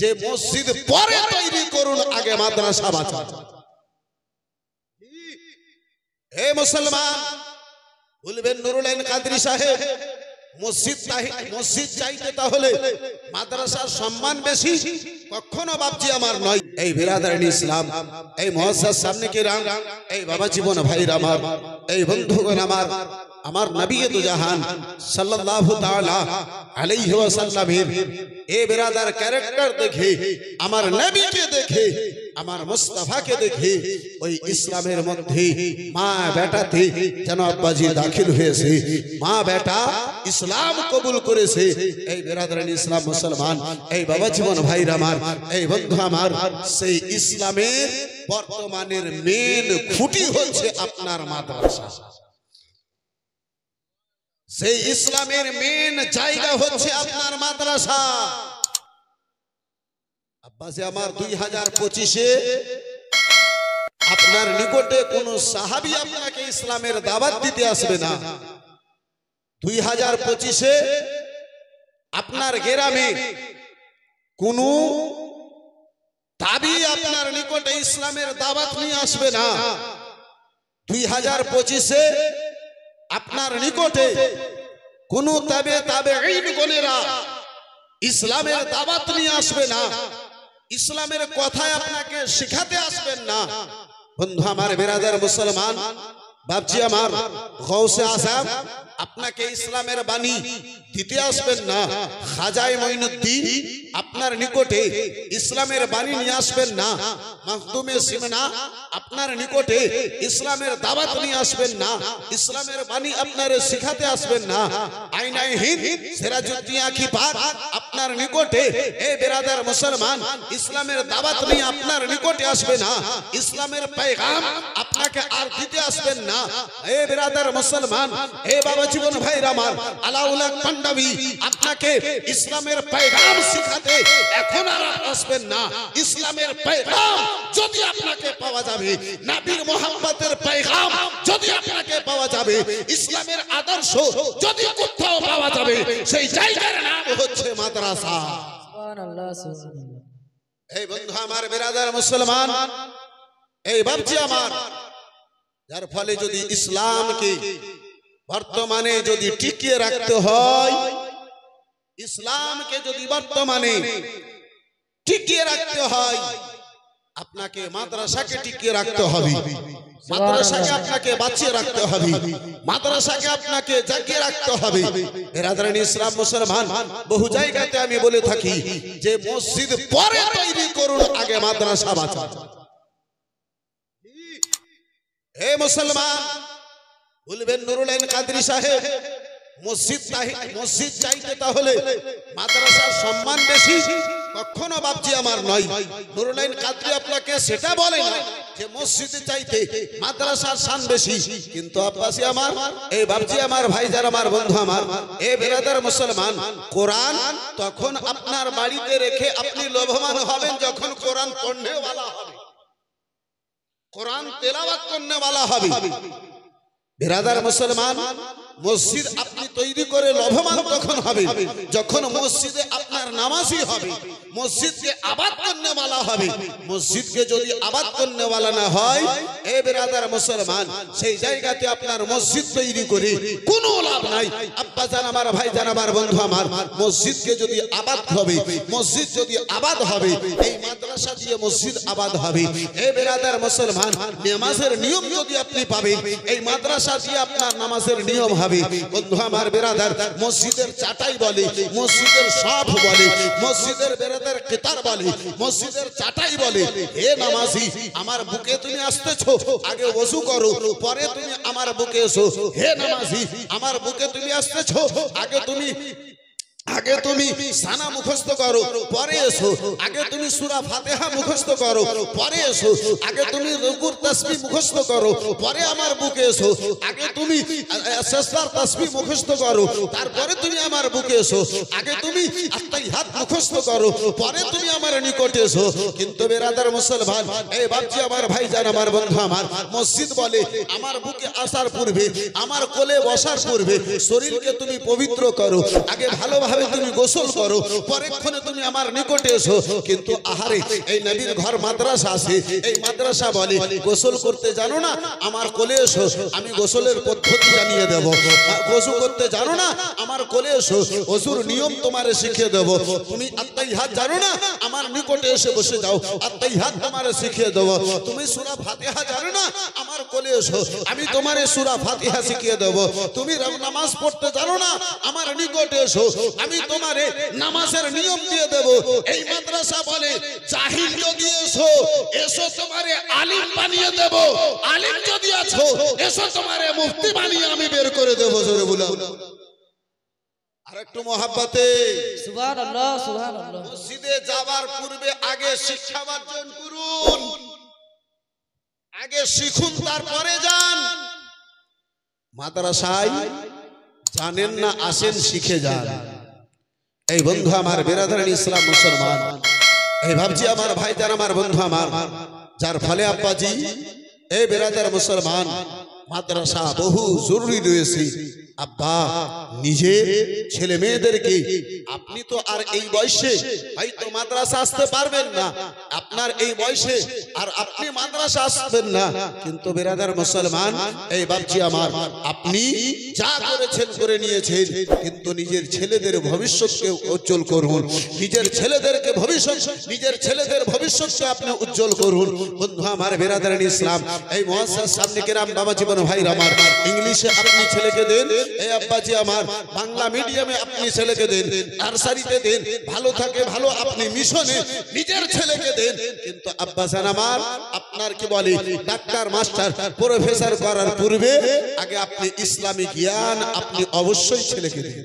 যে মসজিদ পরে তৈরি করুন, আগে মাদ্রাসা বাঁচান। হে মুসলমান, বলবেন নুরুল আইন কাদরী সাহেব মসজিদ চাইতে তাহলে মাদ্রাসার সম্মান বেশি? কখনো বাপজি আমার নয়। এই বিরাদারান ইসলাম, এই মুআজ্জাজ সামনে কিরাম, এই বাবা জীবন ভাইরা আমার, এই বন্ধুগণ আমার, আমার নবী দু জাহান সাল্লাল্লাহু তাআলা আলাইহি ওয়াসাল্লামের এই বিরাদার ক্যারেক্টার দেখে, আমার নবীকে দেখে, আমার মুস্তাফাকে দেখে ওই ইসলামের মধ্যে মা বেটাতে যেন আব্বাজি দাখিল হয়েছে, মা বেটা ইসলাম কবুল করেছে। এই বিরাদারান ইসলাম মুসলমান, এই বাবা জীবন ভাইরা আমার, এই বন্ধু আমার, সেই ইসলামের বর্তমানের মেন খুঁটি হচ্ছে আপনার মাদ্রাসা। সেই ইসলামের মেন জায়গা হচ্ছে আপনার মাদ্রাসা। আব্বাসে আমার 2025-এ আপনার নিকটে কোন সাহাবী আপনাকে ইসলামের দাওয়াত দিতে আসবে না। 2025-এ আপনার গ্রামে কোন তাবি আপনার নিকটে ইসলামের দাওয়াত নিয়ে আসবে না। 2025-এ আপনার নিকটে কোন তাবেঈনগণেরা ইসলামের দাওয়াত নিয়ে আসবে না, ইসলামের কথায় আপনাকে শিখাতে আসবেন না। বন্ধু আমার, বিরাদার মুসলমান, বাপজি আমার, গৌসে আযম আপনাকে ইসলামের বাণী দিতে আসবেন না। খাজায়ে মঈনুদ্দিন আপনার নিকটে ইসলামের বাণী নিয়ে আসবেন না। মাখদুমে সিমনা আপনার নিকটে ইসলামের দাওয়াত নিয়ে আসবেন না, ইসলামের বাণী আপনার শিখাতে আসবেন না। আইনায়ে হিন্দ সিরাজউদ্দিন আঁখি পাক আপনার নিকটে, এ বিরাদার মুসলমান, ইসলামের দাওয়াত নিয়ে আপনার নিকটে আসবে না, ইসলামের পেগাম আপনাকে আর দিতে আসবেন না। এ বিরাদার মুসলমান, এ বাবা জীবন ভাইরা আমার, আলাউল হক পাঞ্জাবি আপনাকে ইসলামের পেগাম শিখাতে এখন আর আসবেন না। ইসলামের পেগাম যদি আপনাকে পাওয়া যাবে, নবীর মুহাম্মদের পেগাম যদি আপনাকে পাওয়া যাবে, ইসলামের আদর্শ যদি কোথাও পাওয়া যাবে, সেই জায়গার নাম হচ্ছে মাদ্রাসা। সুবহানাল্লাহ, সুবহানাল্লাহ। এই বন্ধু আমার, বিরাদার মুসলমান, এই বাপজি আমার, যার ফলে যদি ইসলামকে বর্তমানে যদি টিকিয়ে রাখতে হয়, ইসলামকে যদি বর্তমানে টিকিয়ে রাখতে হয়, আপনাকে মাদ্রাসাকে টিকিয়ে রাখতে হবে, মাদ্রাসাকে আপনাকে বাঁচিয়ে রাখতে হবে, মাদ্রাসাকে আপনাকে জাগিয়ে রাখতে হবে। বিরাদারান ইসলাম মুসলমান, বহু জায়গাতে আমি বলে থাকি যে মসজিদ পরে তৈরি করুন, আগে মাদ্রাসা বাঁচান। হে মুসলমান, বলবেন নুরুল আইন কাদরী সাহেব মসজিদ চাইতে তাহলে মাদ্রাসার সম্মান বেশি? কখনো বাপজি আমার নয়। নুরুল আইন কাদরী আপনাকে সেটা বলে না যে মসজিদ চাইতে মাদ্রাসার শান বেশি, কিন্তু আব্বাসী আমার, এই বাপজি আমার, ভাইজান আমার, বন্ধু আমার, এই বিরাদার মুসলমান, কোরআন তখন আপনার বাড়িতে রেখে আপনি লোভমান হবেন যখন কোরআন পড়নেওয়ালা হবে, কোরআন তেলাওয়াত করনেওয়ালা হবে। বিরাদার মুসলমান, মসজিদ আপনি তৈরি করে লাভবান তখন হবে যখন মসজিদে আপনার নামাজি হবে, মসজিদকে আবাদ করনেওয়ালা হবে। মসজিদকে যদি আবাদ করনেওয়ালা না হয়, এ বিরাদার মুসলমান, সেই জায়গাতে আপনার মসজিদ তৈরি করে কোনো লাভ নাই। আব্বা জান আমার, ভাই জান আমার, বন্ধু আমার, মসজিদকে যদি আবাদ হবে, মসজিদ যদি আবাদ হবে, এই মাদ্রাসা দিয়ে মসজিদ আবাদ হবে। এ বিরাদার মুসলমান, নামাজের নিয়ম যদি আপনি পাবেন, এই মাদ্রাসা দিয়ে আপনার নামাজের নিয়ম হবে। বন্ধু আমার, বিরাদার, মসজিদের চাটাই বলে, মসজিদের সাফ বলে, মসজিদের বিরাদার কিতার বলে, মসজিদের চাটাই বলে। হে নামাজি, আমার বুকে তুমি আসতেছো, আগে ওযু করো, পরে তুমি আমার বুকে এসো। হে নামাজি, আমার বুকে তুমি আসতেছো, আগে তুমি সানা মুখস্থ করো, পরে এসো। আগে তুমি সূরা ফাতিহা মুখস্থ করো, পরে এসো। আগে তুমি রুকুর তাসবিহ মুখস্থ করো, পরে আমার বুকে এসো। আগে তুমি সিজদার তাসবিহ মুখস্থ করো, তারপরে তুমি আমার বুকে এসো। আগে তুমি আত্তাহিয়াত মুখস্থ করো, পরে তুমি আমার নিকটে এসো। কিন্তু বেরাদার মুসলমান, এই বাপজি আমার ভাইজান আমার বন্ধু আমার, মসজিদ বলে আমার বুকে আসার পূর্বে, আমার কোলে বসার পূর্বে শরীরকে তুমি পবিত্র করো, আগে ভালোভাবে তুমি গোসল করো, পরেক্ষণে তুমি আমার নিকটে এসো। কিন্তু আহারে, এই নবীর ঘর মাদ্রাসা আছে, এই মাদ্রাসা বলে গোসল করতে জানো না, আমার কোলে এসো, আমি গোসলের পদ্ধতি জানিয়ে দেব। গোসল করতে জানো না, আমার কোলে এসো, ওযুর নিয়ম তোমারে শিখিয়ে দেব। তুমি আত্তাহিয়াত জানো না, আমার নিকটে এসে বসে যাও, আত্তাহিয়াত তোমারে শিখিয়ে দেব। তুমি সূরা ফাতিহা জানো না, আমার কোলে এসো, আমি তোমারে সূরা ফাতিহা শিখিয়ে দেব। তুমি নামাজ পড়তে জানো না, আমার নিকটে এসো, আমি তোমারে নামাজের নিয়ম দিয়ে দেব। এই মাদ্রাসা বলে জাহিল যদি এসো, এসো তোমারে আলিম বানিয়ে দেব, আলিম যদি আছো এসো তোমারে মুফতি বানিয়ে আমি বের করে দেব। জোরে বলো আরেকটু মহাব্বতে সুবহানাল্লাহ সুবহানাল্লাহ। মসজিদে যাবার পূর্বে আগে শিক্ষা অর্জন করুন, আগে শিখুন, তারপরে যান। মাদ্রাসায় জানেন না, আসেন শিখে যান। এই বন্ধু আমার, বেরাদারান ইসলাম মুসলমান, এই ভাবছি আমার ভাইজান আমার বন্ধু আমার, যার ফলে আব্বাজি এই বেরাদার মুসলমান, মাদ্রাসা বহু জরুরি রয়েছে। আব্বা নিজের ছেলে মেয়েদেরকে, আপনি তো আর এই বয়সে হয়তো মাদ্রাসা আসতে পারবেন না, আপনার এই বয়সে আর আপনি মাদ্রাসা আসবেন না, কিন্তু বেরাদার মুসলমান এই বাপজি আমার, আপনি যা করেছেন করে নিয়েছেন, কিন্তু নিজের ছেলেদের ভবিষ্যৎকে উজ্জ্বল করুন, নিজের ছেলেদেরকে নিজের ছেলেদের ভবিষ্যৎকে আপনি উজ্জ্বল করুন। বন্ধু আমার বেরাদারান ইসলাম, এই মুআসসাস সামনে কেরাম বাবা জীবন ভাই আমার, ইংলিশে আপনি ছেলেকে দেন, এই আব্বাজি আমার বাংলা মিডিয়ামে আপনি ছেলেকে দেন, নার্সারিতে দেন, ভালো থাকে ভালো, আপনি মিশনে নিজের ছেলেকে দেন। কিন্তু আব্বাজান আমার, আপনার কি বলে ডাক্তার মাস্টার প্রফেসর করার পূর্বে আগে আপনি ইসলামী জ্ঞান আপনি অবশ্যই ছেলেকে দেন।